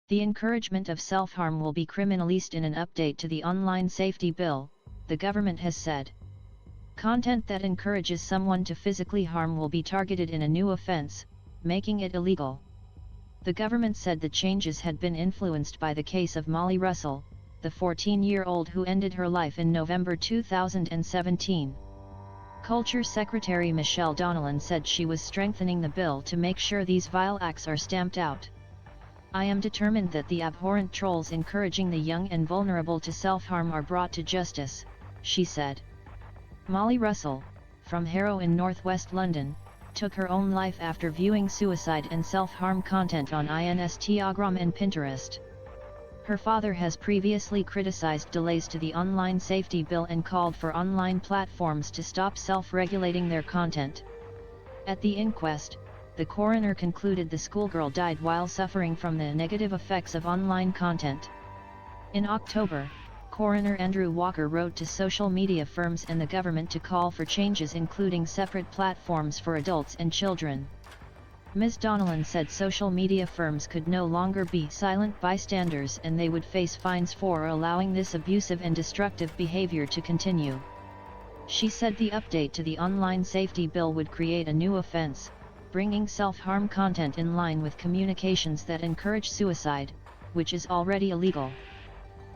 The encouragement of self-harm will be criminalised in an update to the online safety bill, the government has said. Content that encourages someone to physically harm will be targeted in a new offence, making it illegal. The government said the changes had been influenced by the case of Molly Russell, the 14-year-old who ended her life in November 2017. Culture Secretary Michelle Donnellan said she was strengthening the bill to make sure these vile acts are stamped out. "I am determined that the abhorrent trolls encouraging the young and vulnerable to self-harm are brought to justice," she said. Molly Russell, from Harrow in northwest London, took her own life after viewing suicide and self-harm content on Instagram and Pinterest. Her father has previously criticized delays to the online safety bill and called for online platforms to stop self-regulating their content. At the inquest, the coroner concluded the schoolgirl died while suffering from the negative effects of online content. In October, Coroner Andrew Walker wrote to social media firms and the government to call for changes including separate platforms for adults and children. Ms. Donnellan said social media firms could no longer be silent bystanders and they would face fines for allowing this abusive and destructive behavior to continue. She said the update to the online safety bill would create a new offense, bringing self-harm content in line with communications that encourage suicide, which is already illegal.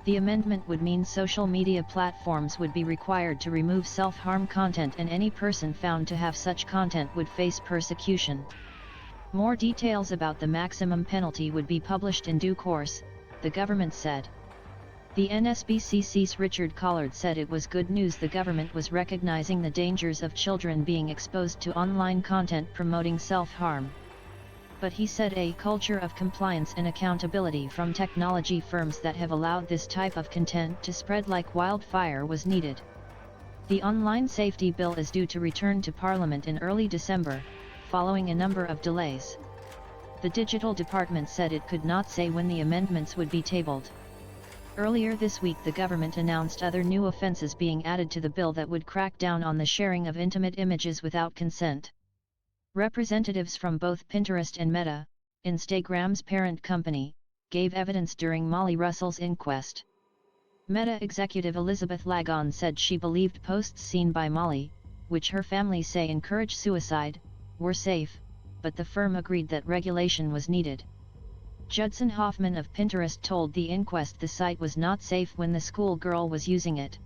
The amendment would mean social media platforms would be required to remove self-harm content and any person found to have such content would face persecution. More details about the maximum penalty would be published in due course, the government said. The NSBCC's Richard Collard said it was good news the government was recognizing the dangers of children being exposed to online content promoting self-harm. But he said a culture of compliance and accountability from technology firms that have allowed this type of content to spread like wildfire was needed. The online safety bill is due to return to Parliament in early December, following a number of delays. The Digital Department said it could not say when the amendments would be tabled. Earlier this week the government announced other new offences being added to the bill that would crack down on the sharing of intimate images without consent. Representatives from both Pinterest and Meta, Instagram's parent company, gave evidence during Molly Russell's inquest. Meta executive Elizabeth Lagon said she believed posts seen by Molly, which her family say encourage suicide, were safe, but the firm agreed that regulation was needed. Judson Hoffman of Pinterest told the inquest the site was not safe when the schoolgirl was using it.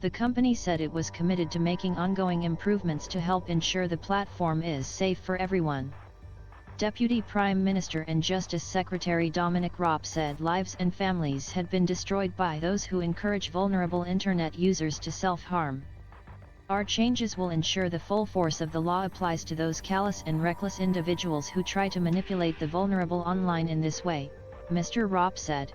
The company said it was committed to making ongoing improvements to help ensure the platform is safe for everyone. Deputy Prime Minister and Justice Secretary Dominic Raab said lives and families had been destroyed by those who encourage vulnerable internet users to self-harm. "Our changes will ensure the full force of the law applies to those callous and reckless individuals who try to manipulate the vulnerable online in this way," Mr. Raab said.